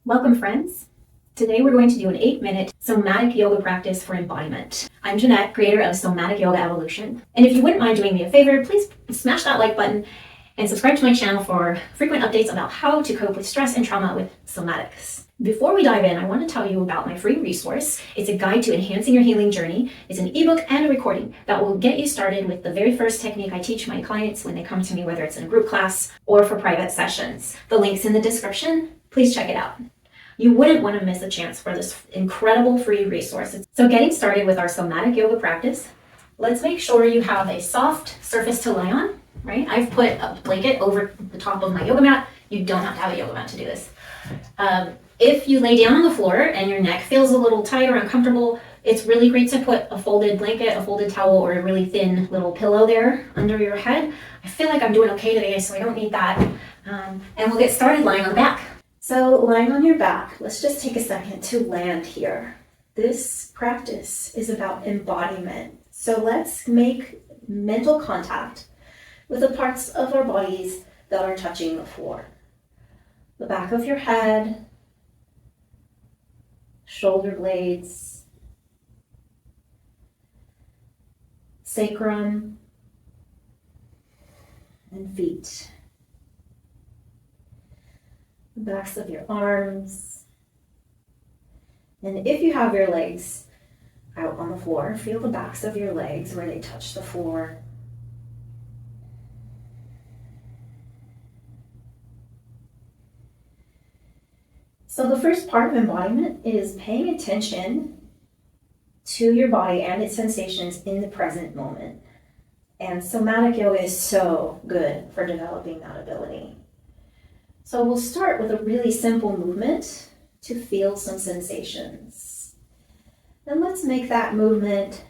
Welcome, friends. Today we're going to do an 8-minute somatic yoga practice for embodiment. I'm Jeanette, creator of Somatic Yoga Evolution. And if you wouldn't mind doing me a favor, please smash that like button and subscribe to my channel for frequent updates about how to cope with stress and trauma with somatics. Before we dive in, I want to tell you about my free resource. It's a guide to enhancing your healing journey. It's an ebook and a recording that will get you started with the very first technique I teach my clients when they come to me, whether it's in a group class or for private sessions. The link's in the description. Please check it out. You wouldn't want to miss a chance for this incredible free resource. So getting started with our somatic yoga practice, let's make sure you have a soft surface to lie on, right? I've put a blanket over the top of my yoga mat. You don't have to have a yoga mat to do this. If you lay down on the floor and your neck feels a little tight or uncomfortable, it's really great to put a folded blanket, a folded towel, or a really thin little pillow there under your head. I feel like I'm doing okay today, so I don't need that. And we'll get started lying on the back. So lying on your back, let's just take a second to land here. This practice is about embodiment. So let's make mental contact with the parts of our bodies that are touching the floor. The back of your head, shoulder blades, sacrum, and feet. The backs of your arms. And if you have your legs out on the floor, feel the backs of your legs where they touch the floor. So the first part of embodiment is paying attention to your body and its sensations in the present moment. And somatic yoga is so good for developing that ability. So we'll start with a really simple movement to feel some sensations. And let's make that movement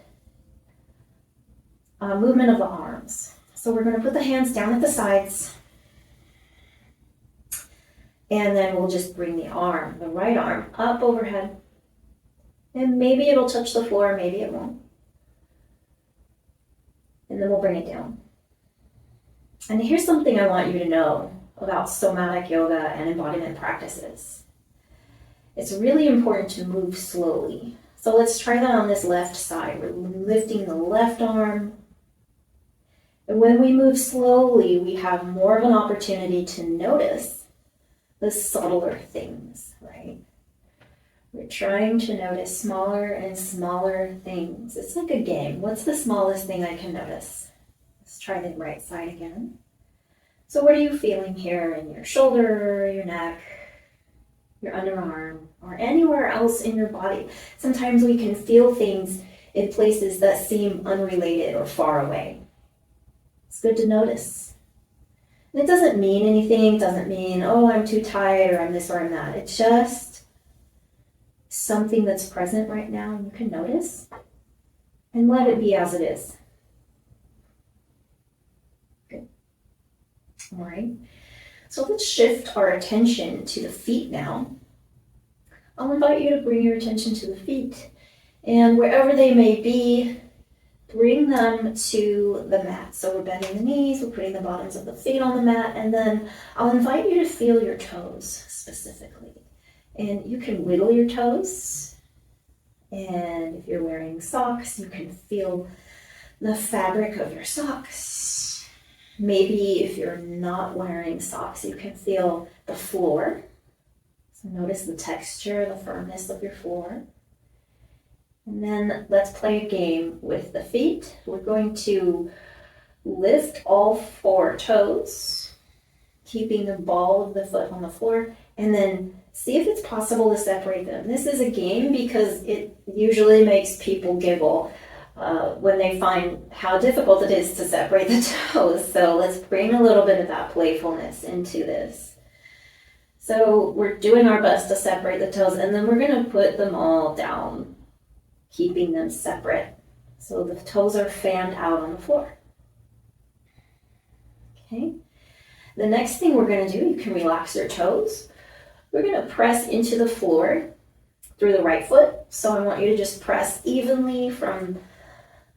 a movement of the arms. So we're going to put the hands down at the sides. And then we'll just bring the right arm up overhead. And maybe it'll touch the floor, maybe it won't. And then we'll bring it down. And here's something I want you to know about somatic yoga and embodiment practices. It's really important to move slowly. So let's try that on this left side. We're lifting the left arm. And when we move slowly, we have more of an opportunity to notice the subtler things, right? We're trying to notice smaller and smaller things. It's like a game. What's the smallest thing I can notice? Let's try the right side again. So what are you feeling here in your shoulder, your neck, your underarm, or anywhere else in your body? Sometimes we can feel things in places that seem unrelated or far away. It's good to notice. And it doesn't mean anything. It doesn't mean, oh, I'm too tired or I'm this or I'm that. It's just something that's present right now and you can notice and let it be as it is. All right, so let's shift our attention to the feet now. I'll invite you to bring your attention to the feet, and wherever they may be, bring them to the mat. So we're bending the knees, we're putting the bottoms of the feet on the mat, and then I'll invite you to feel your toes specifically. And you can wiggle your toes, and if you're wearing socks, you can feel the fabric of your socks. Maybe if you're not wearing socks, you can feel the floor. So notice the texture, the firmness of your floor. And then let's play a game with the feet. We're going to lift all 4 toes, keeping the ball of the foot on the floor, and then see if it's possible to separate them. This is a game because it usually makes people giggle when they find how difficult it is to separate the toes. So let's bring a little bit of that playfulness into this. So we're doing our best to separate the toes, and then we're going to put them all down, keeping them separate. So the toes are fanned out on the floor. Okay. The next thing we're going to do, you can relax your toes. We're going to press into the floor through the right foot. So I want you to just press evenly from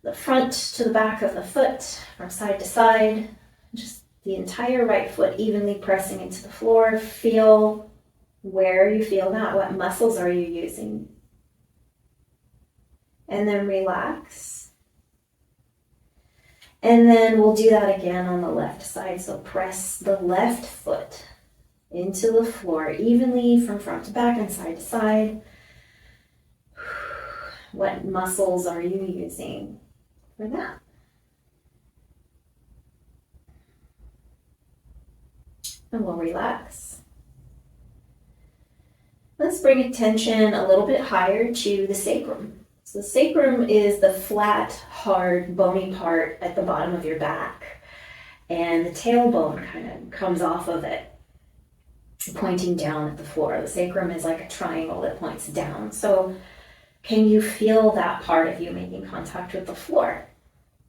the front to the back of the foot, from side to side, just the entire right foot evenly pressing into the floor. Feel Where you feel that, what muscles are you using? And then relax. And then we'll do that again on the left side. So press the left foot into the floor evenly from front to back and side to side. What muscles are you using for that? And we'll relax. Let's bring attention a little bit higher to the sacrum. So the sacrum is the flat, hard, bony part at the bottom of your back. And the tailbone kind of comes off of it, pointing down at the floor. The sacrum is like a triangle that points down. So can you feel that part of you making contact with the floor?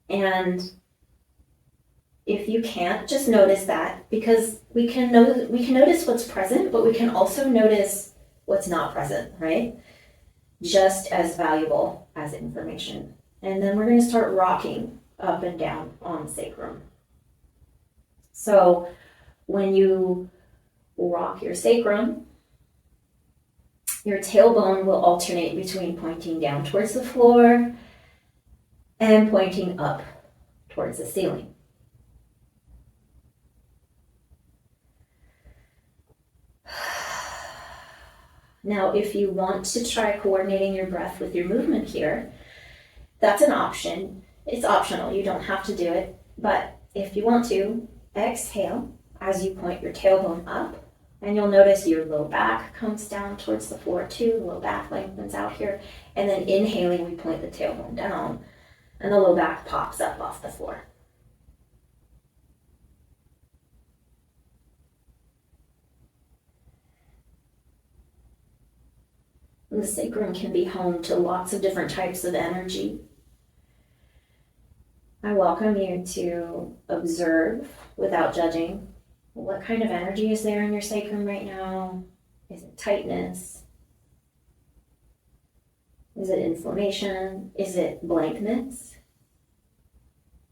And if you can't, just notice that, because we can notice what's present, but we can also notice what's not present, right? Just as valuable as information. And then we're going to start rocking up and down on the sacrum. So when you rock your sacrum, your tailbone will alternate between pointing down towards the floor and pointing up towards the ceiling. Now, if you want to try coordinating your breath with your movement here, that's an option. It's optional. You don't have to do it. But if you want to, exhale as you point your tailbone up. And you'll notice your low back comes down towards the floor too. The low back lengthens out here. And then inhaling, we point the tailbone down. And the low back pops up off the floor. And the sacrum can be home to lots of different types of energy. I welcome you to observe without judging. What kind of energy is there in your sacrum right now? Is it tightness? Is it inflammation? Is it blankness?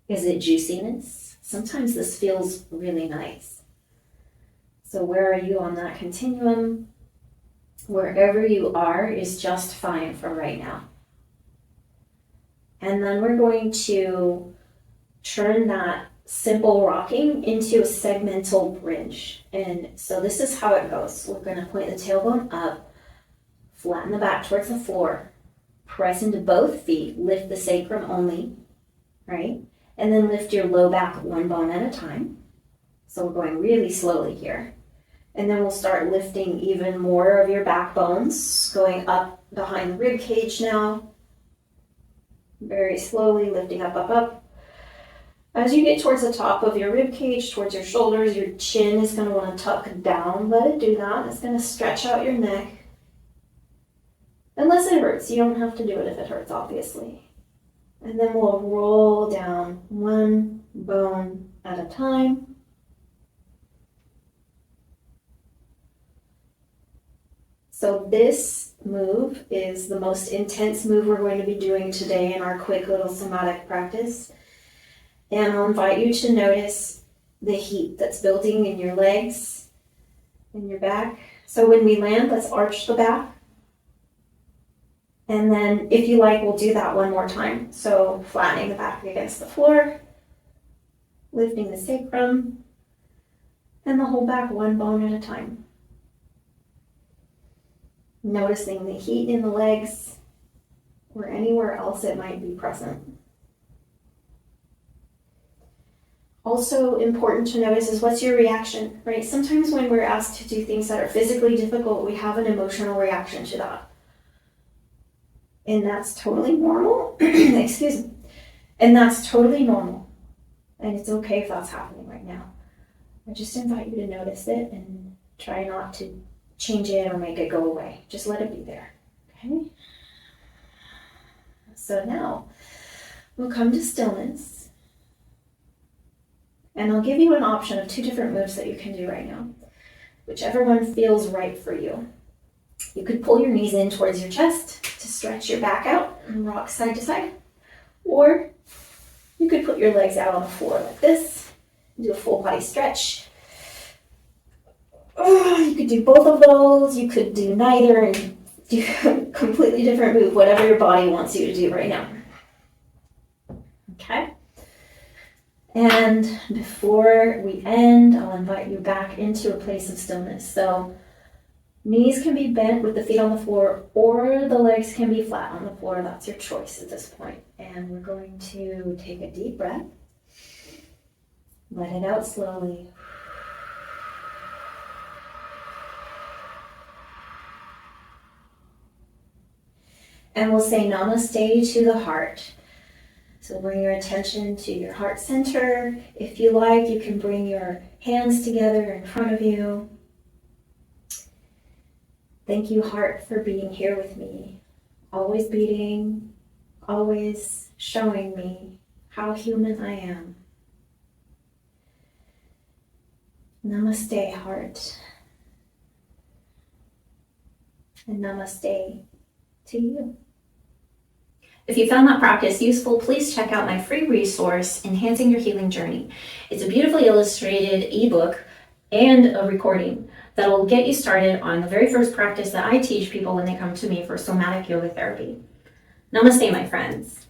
Is it juiciness? Sometimes this feels really nice. So where are you on that continuum? Wherever you are is just fine for right now. And then we're going to turn that simple rocking into a segmental bridge. And so this is how it goes. We're going to point the tailbone up, flatten the back towards the floor, press into both feet, lift the sacrum only, right? And then lift your low back one bone at a time. So we're going really slowly here. And then we'll start lifting even more of your back bones, going up behind the rib cage now. Very slowly lifting up, up, up. As you get towards the top of your rib cage, towards your shoulders, your chin is going to want to tuck down. Let it do that. It's going to stretch out your neck. Unless it hurts. You don't have to do it if it hurts, obviously. And then we'll roll down one bone at a time. So this move is the most intense move we're going to be doing today in our quick little somatic practice. And I'll invite you to notice the heat that's building in your legs, in your back. So when we land, let's arch the back. And then if you like, we'll do that one more time. So flattening the back against the floor, lifting the sacrum, and the whole back one bone at a time. Noticing the heat in the legs or anywhere else it might be present. Also important to notice is what's your reaction, right? Sometimes when we're asked to do things that are physically difficult, we have an emotional reaction to that. And that's totally normal. Excuse me. And that's totally normal. And it's okay if that's happening right now. I just invite you to notice it and try not to change it or make it go away. Just let it be there, okay? So now we'll come to stillness. And I'll give you an option of 2 different moves that you can do right now, whichever one feels right for you. You could pull your knees in towards your chest to stretch your back out and rock side to side. Or you could put your legs out on the floor like this, do a full body stretch. You could do both of those. You could do neither and do a completely different move, whatever your body wants you to do right now. Okay? And before we end, I'll invite you back into a place of stillness. So knees can be bent with the feet on the floor, or the legs can be flat on the floor. That's your choice at this point. And we're going to take a deep breath. Let it out slowly. And we'll say namaste to the heart. So bring your attention to your heart center. If you like, you can bring your hands together in front of you. Thank you, heart, for being here with me. Always beating, always showing me how human I am. Namaste, heart. And namaste to you. If you found that practice useful, please check out my free resource, Enhancing Your Healing Journey. It's a beautifully illustrated ebook and a recording that will get you started on the very first practice that I teach people when they come to me for somatic yoga therapy. Namaste, my friends.